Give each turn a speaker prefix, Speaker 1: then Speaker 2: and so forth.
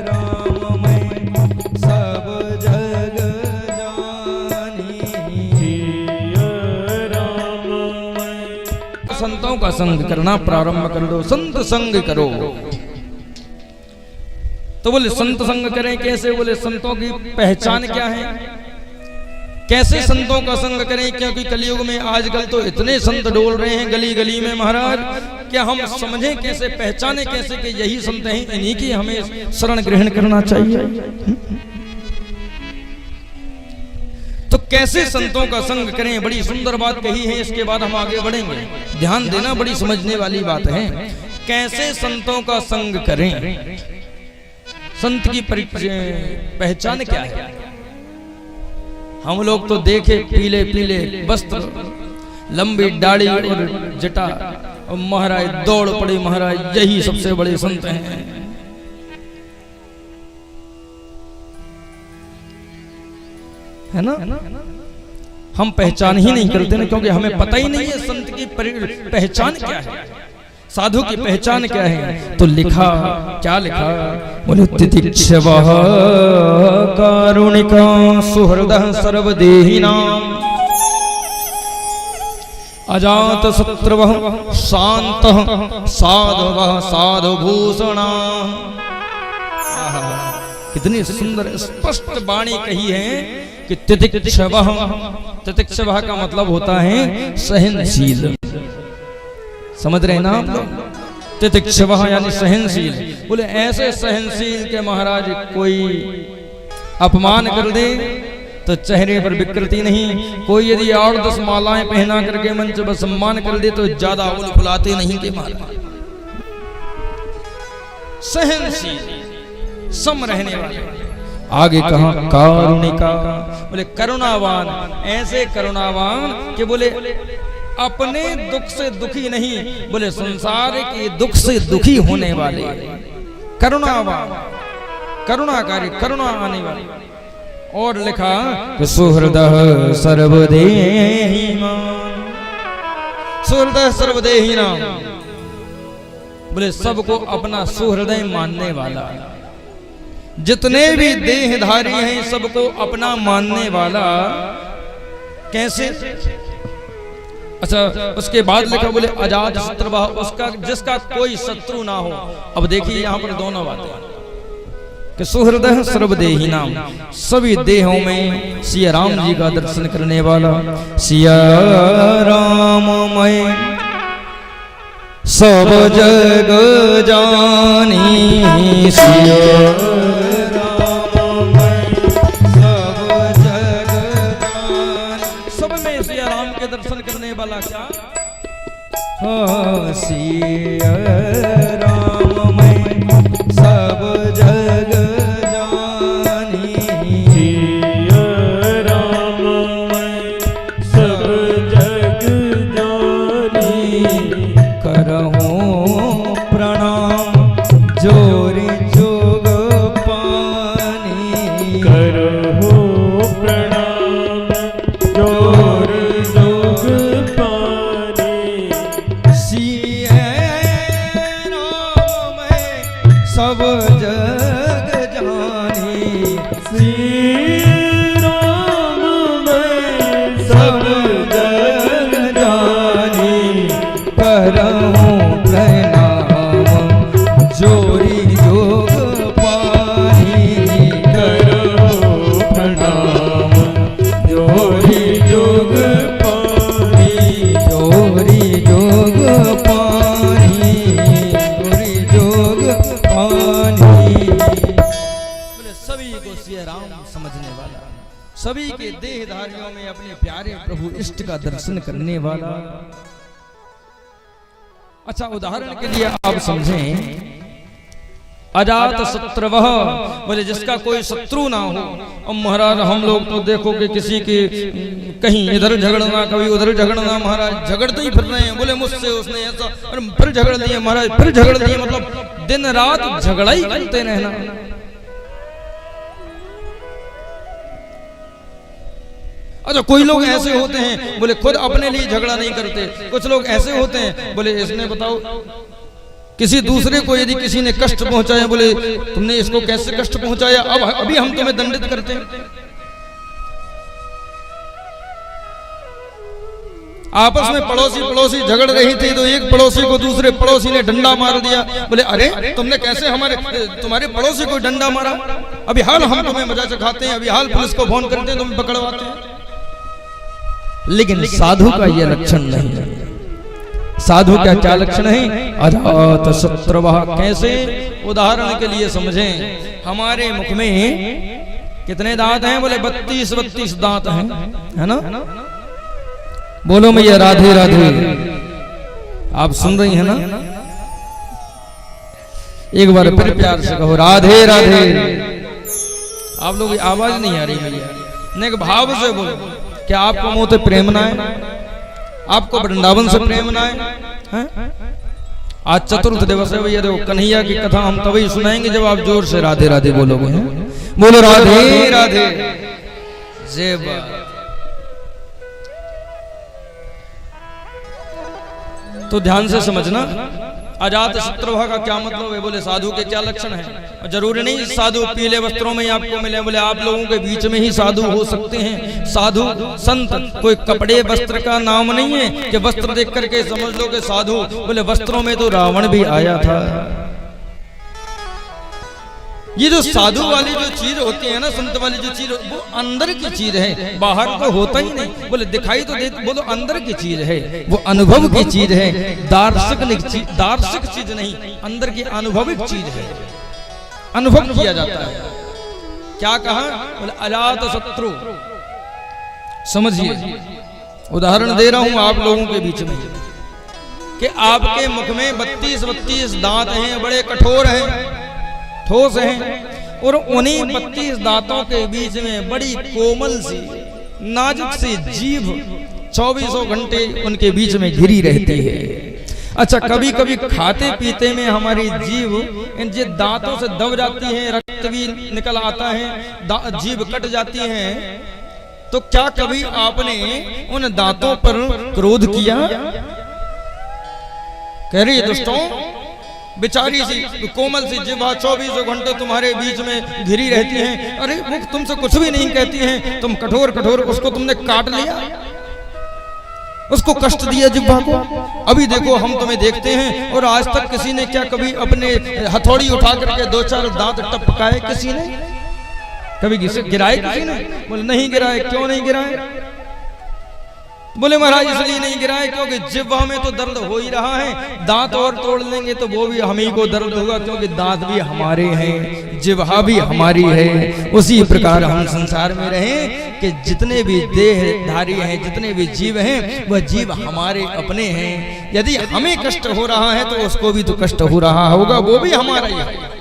Speaker 1: राम मैं सब जग जानी, राम मैं। संतों का संग करना प्रारंभ कर दो, संत संग करो। तो बोले संत संग करें कैसे? बोले संतों की पहचान क्या है, कैसे संतों का संग करें? क्योंकि कलयुग में आजकल तो इतने संत डोल रहे हैं गली गली में महाराज, क्या हम समझें कैसे, पहचाने कैसे कि यही संत हैं, इन्हीं की हमें शरण ग्रहण करना चाहिए। तो कैसे संतों का संग करें, बड़ी सुंदर बात कही है। इसके बाद हम आगे बढ़ेंगे, ध्यान देना, बड़ी समझने वाली बात है। कैसे संतों का संग करें, संत की पहचान क्या है? हम लोग तो देखे पीले पीले वस्त्र, लंबी दाढ़ी और जटा, और महाराज दौड़ पड़े, महाराज यही सबसे बड़े संत हैं। है ना? हम पहचान ही नहीं करते ना, क्योंकि हमें पता ही नहीं है संत की पहचान क्या है, साधु की पहचान क्या है। तो लिखा, क्या लिखा? बोले तितिक्षवः कारुणिका सुहृदः सर्वदेहिनां, अजात शत्रुवः शान्तः साधवः साधुभूषणा। कितनी सुंदर स्पष्ट वाणी कही है कि तितिक्षवः, तितिक्षवः का मतलब होता है सहनशील। समझ रहे ना आप लोग? तितिक्षवः यानी सहनशील। बोले ऐसे सहनशील के महाराज कोई अपमान कर दे तो चेहरे पर विकृति नहीं, कोई यदि 8-10 मालाएं पहना करके मंच पर सम्मान कर दे तो ज्यादा उल फुलाते नहीं के महाराज। सहनशील, सम रहने वाले। आगे कहा कारुणिका, बोले करुणावान, ऐसे करुणावान कि बोले अपने दुख से दुखी नहीं, बोले संसार के दुख से दुखी होने वाले। करुणावान, करुणाकारी, करुणा आने वाले। और लिखा कि सुहृदः सर्वदेहिनां, सुहृदः सर्वदेहिनां, बोले सबको अपना सुहृदय मानने वाला। जितने भी देहधारी हैं सबको अपना मानने वाला। कैसे? अच्छा, उसके बाद लिखा बोले अजात शत्रुवः, उसका जिसका कोई शत्रु ना हो। अब देखिए यहाँ पर दोनों बातें कि सुहृदः सर्वदेहिनां, सभी देहों में सिया राम जी का दर्शन करने वाला। सिया राम मैं सब जग जानी, सिया राम मैं सब जग जानी। सब में सिया राम के दर्शन करने वाला क्या? हाँ, सिया राम मैं सब जग जानी, सिया राम मैं सब जग जानी। करहूं प्रणाम जोरी जोग पानी, करहूं प्रणाम जोरी जोग पानी। सिया राम मैं सब जग जानी, सिया राम मैं सब जग जानी। करहूं प्रणाम जोरी जोग पानी, करहूं प्रणाम जोरी जोग पानी, जोरी जोग पानी, जोरी जोग पानी। बोले सभी को सिया राम समझने वाला, सभी के देहधारियों में अपने प्यारे प्रभु इष्ट का दर्शन करने वाला। अच्छा, उदाहरण के लिए आप समझें, अजात शत्रुवः, बोले जिसका कोई शत्रु ना हो। अब महाराज हम लोग तो देखो कि किसी के कहीं इधर झगड़ना, कभी उधर झगड़ना, महाराज झगड़ते ही फिर रहे हैं। बोले मुझसे उसने ऐसा, और फिर झगड़ दिए महाराज, फिर झगड़ दिए, मतलब दिन रात झगड़ा ही करते रहना। अच्छा, कोई लोग ऐसे होते हैं बोले खुद अपने लिए झगड़ा नहीं करते। कुछ लोग ऐसे होते हैं बोले इसने बताओ किसी दूसरे को यदि किसी ने कष्ट पहुंचाया, बोले तुमने इसको कैसे कष्ट पहुंचाया, अब अभी हम तुम्हें दंडित करते हैं। आपस में पड़ोसी झगड़ रही थी तो एक पड़ोसी को दूसरे पड़ोसी ने डंडा मार दिया। बोले अरे तुमने कैसे तुम्हारे पड़ोसी को डंडा मारा, अभी हाल हम तुम्हें मजा चखाते हैं, अभी हाल पुलिस को फोन करते हैं, तुम्हें पकड़वाते हैं। लेकिन साधु का यह लक्षण नहीं है। साधु का क्या लक्षण है? अजात शत्रुवः। कैसे? उदाहरण के लिए समझें, हमारे मुख में कितने दांत हैं? बोले 32 दांत हैं, है ना? बोलो मैया राधे राधे। आप सुन रही हैं ना? एक बार फिर प्यार से कहो राधे राधे। आप लोग आवाज नहीं आ रही भैया, नेक भाव से बोलो। क्या आपको मोह से प्रेम ना है? आपको वृंदावन से प्रेम ना है? आज चतुर्थ दिवस है भैया। देखो कन्हैया की कथा हम तभी सुनाएंगे जब आप जोर से राधे राधे बोलोगे। बोलो राधे राधे। जय बाबा। तो ध्यान से समझना, अजात शत्रुवः का क्या मतलब है? बोले साधु के क्या लक्षण है? जरूरी नहीं साधु पीले वस्त्रों में आपको मिले। बोले आप लोगों के बीच में ही साधु हो सकते हैं। साधु संत कोई कपड़े वस्त्र का नाम नहीं है कि वस्त्र देख करके समझ लो कि साधु। बोले वस्त्रों में तो रावण भी आया था। ये जो साधु वाली जो चीज होती है ना, संत वाली जो चीज, वो अंदर की चीज है, बाहर तो होता ही नहीं। बोले दिखाई तो दे, बोलो अंदर की चीज है, वो अनुभव की चीज है, दार्शिक चीज नहीं, अंदर की अनुभविक चीज है, अनुभव किया जाता है। क्या कहा? बोले अजात शत्रु। समझिए, उदाहरण दे रहा हूं आप लोगों के बीच में कि आपके मुख में 32 दांत हैं, बड़े कठोर हैं, ठोस हैं, और उन्हीं 32 दांतों के बीच में बड़ी कोमल सी नाजुक सी जीभ 24 घंटे उनके बीच में घिरी रहती है। अच्छा, कभी कभी खाते पीते में हमारी जीभ इन दांतों से दब जाती है, रक्त भी निकल आता है, जीभ कट जाती है। तो क्या कभी आपने उन दांतों पर क्रोध किया? कह रही दुष्टों, बेचारी सी कोमल सी जिह्वा 24 घंटे तुम्हारे बीच में घिरी रहती है। अरे मुख तुमसे कुछ भी नहीं कहती है, तुम कठोर उसको तुमने काट लिया, उसको कष्ट दिया जिह्वा को। अभी देखो हम तुम्हें देखते हैं, और आज तक किसी ने क्या कभी अपने हथौड़ी उठा करके 2-4 दांत टपकाए? किसी ने कभी गिराए? किसी ने? बोले नहीं गिराए। क्यों नहीं गिराए? बोले महाराज इसलिए नहीं गिराए क्योंकि जिह्वा में तो दर्द हो ही रहा है, दांत और तोड़ लेंगे तो वो भी हम ही को दर्द होगा, क्योंकि दांत भी हमारे हैं, जिह्वा भी हमारी है। उसी प्रकार हम संसार में रहें कि जितने भी देहधारी हैं, जितने भी जीव हैं, वह जीव हमारे अपने हैं। यदि हमें कष्ट हो रहा है तो उसको भी तो कष्ट हो रहा होगा, वो भी हमारा ही है।